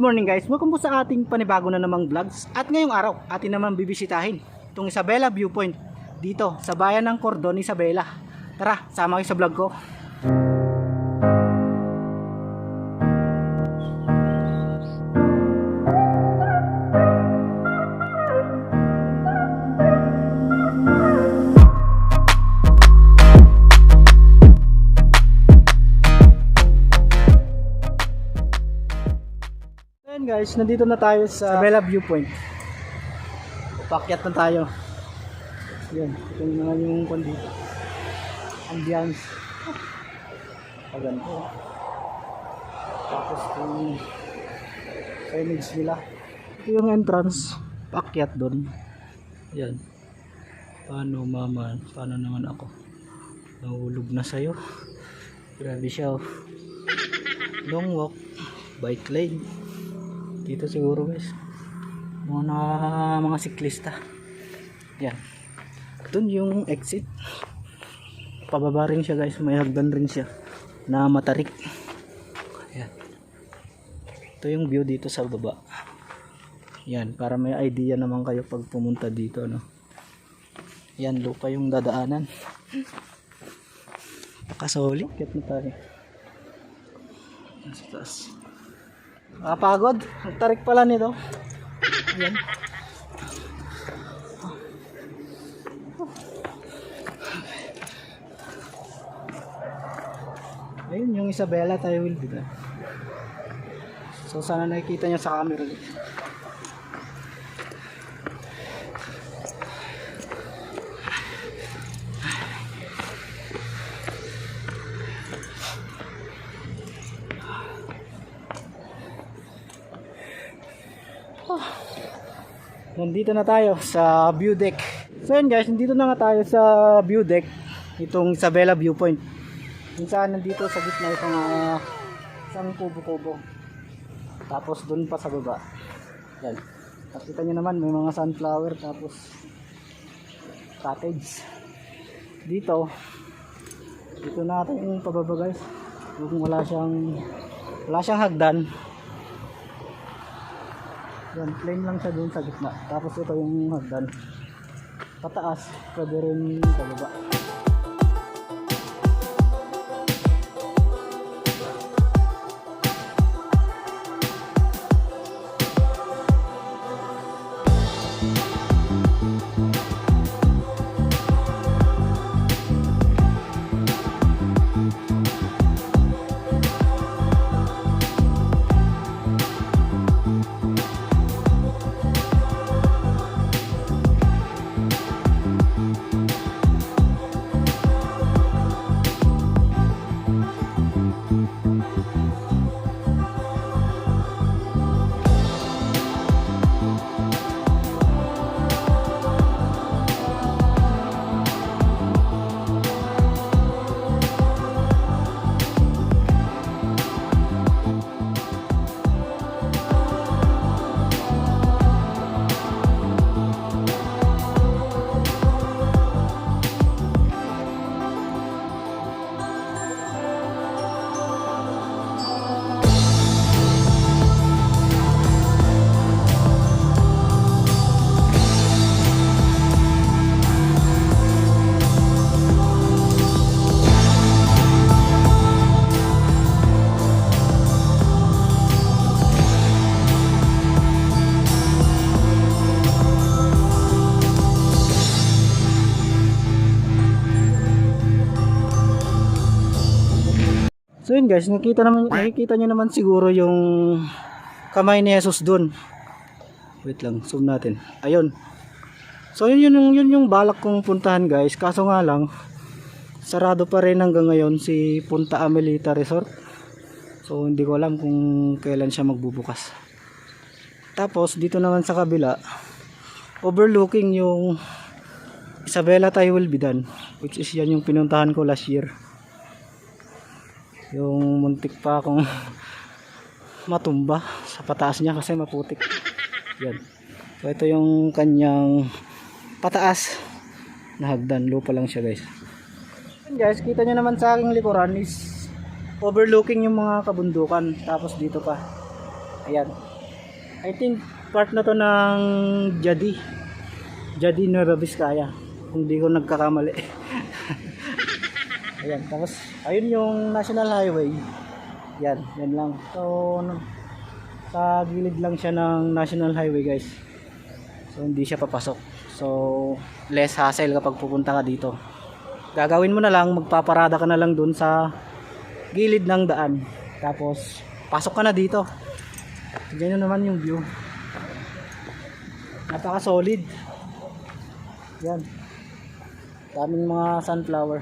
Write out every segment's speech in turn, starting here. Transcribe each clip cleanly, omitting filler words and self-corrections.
morning guys, welcome po sa ating panibago na namang vlogs. At ngayong araw, atin naman bibisitahin itong Isabela Viewpoint dito sa bayan ng Cordon, Isabela. Tara, sama kayo sa vlog ko. Guys, nandito na tayo sa Isabela Viewpoint. Pakyat na tayo. Yan, ito naman yung kondito. Ambiance. Paganto. Tapos yung signage nila. Ito yung entrance. Pakyat doon. Yan. Paano mama? Paano naman ako? Nahulog na sa'yo. Grabe siya. Long walk. Bike lane. Dito siguro guys mga siklista. Yan, doon yung exit. Pababa rin siya guys, may hagdan rin siya na matarik. Yan, ito yung view dito sa baba. Yan, para may idea naman kayo pag pumunta dito, no? Yan, lupa yung dadaanan. Pakasoli, kit na tayo sa taas. Nakapagod, ang tarik pala nito. Ayan. Ayun yung Isabela tayo will be there. So sana nakikita niya sa camera ulit. Nandito na tayo sa view deck. So yun guys, nandito na nga tayo sa view deck itong Isabela Viewpoint. Kung saan nandito sa gitna itong isang kubo-kubo. Tapos dun pa sa baba. Yan. Nakita nyo naman may mga sunflower tapos cottage. Dito natin yung pababa guys. Kung wala siyang hagdan. Yan, plain lang siya doon sa gitna. Tapos ito yung hagdan. Pataas, pwede rin pababa. So yun guys, nakikita nyo naman siguro yung kamay ni Jesus dun. Wait lang, zoom natin. Ayun. So yun yung balak kong puntahan guys. Kaso nga lang, sarado pa rin hanggang ngayon si Punta Amelita Resort. So hindi ko alam kung kailan siya magbubukas. Tapos dito naman sa kabila, overlooking yung Isabela Tayo will be done. Which is yan yung pinuntahan ko last year. Yung muntik pa akong matumba sa pataas niya kasi maputik. Yan. So ito yung kanyang pataas na hagdan. Lupa lang siya guys. Yan guys, kita nyo naman sa aking likuran is overlooking yung mga kabundukan. Tapos dito pa. Ayan. I think part na to ng Jadi Nueva Vizcaya kung di ko nagkakamali. Ayan, tapos ayun yung National Highway. Yan lang. So sa gilid lang siya ng National Highway guys. So hindi siya papasok. So less hassle kapag pupunta ka dito. Gagawin mo na lang, magpaparada ka na lang dun sa gilid ng daan. Tapos pasok ka na dito. Ganyan naman yung view. Napaka solid. Yan. Daming mga sunflower.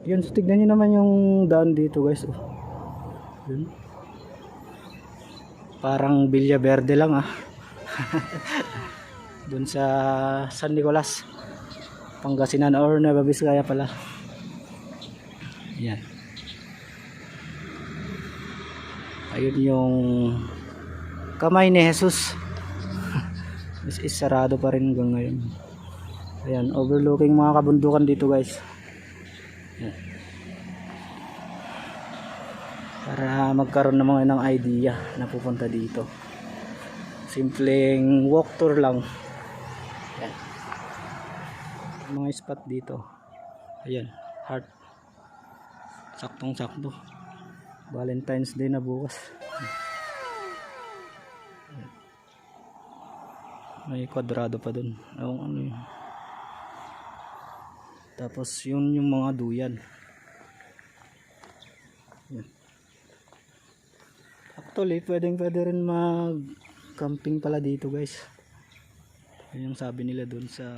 Yun, so tignan nyo naman yung daan dito guys. Oh. Yun. Parang Villa Verde lang ah. Dun sa San Nicolas, Pangasinan or Nueva Vizcaya pala. Yan. Ayun yung kamay ni Jesus. This is sarado pa rin hanggang ngayon. Ayan, overlooking mga kabundukan dito guys. Yan. Para magkaroon naman ng idea na pupunta dito. Simpleng walk tour lang. Yan. Mga spot dito. Ayan, heart. Saktong sakto. Valentine's Day na bukas. May kwadrado pa dun. Ano yun. Tapos yun yung mga duyan. Yan. Actually, pwede rin mag camping pala dito guys. Yan yung sabi nila dun sa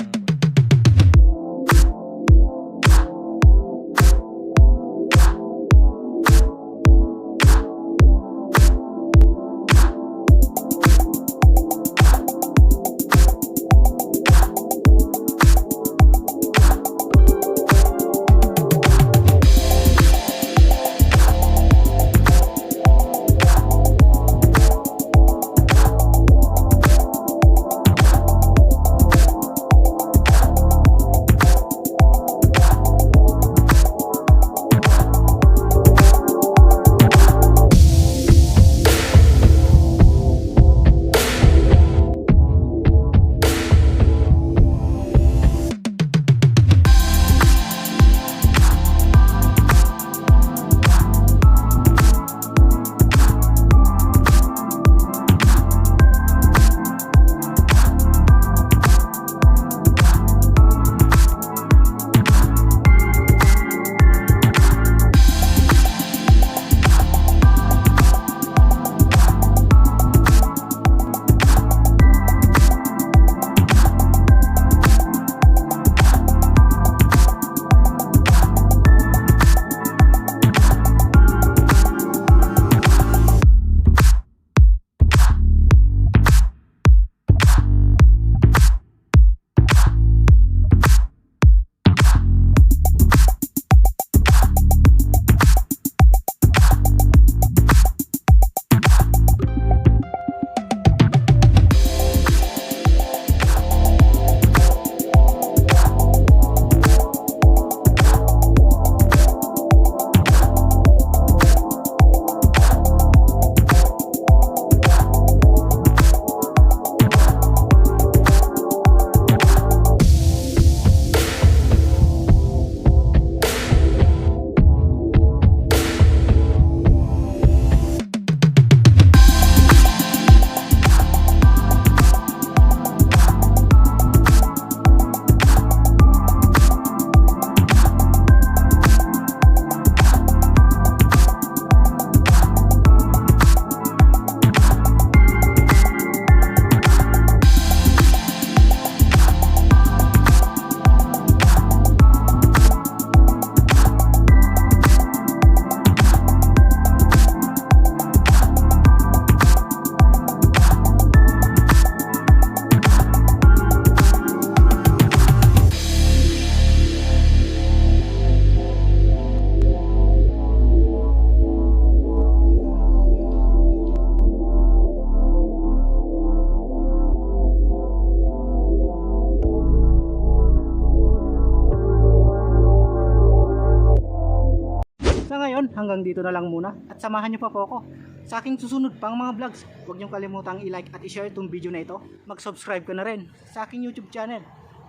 dito na lang muna at samahan nyo pa po ako sa aking susunod pang mga vlogs. Huwag nyo kalimutang i-like at i-share itong video na ito. Mag-subscribe ka na rin sa aking YouTube channel.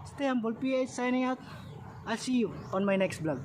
Stay humble PH signing out. I'll see you on my next vlog.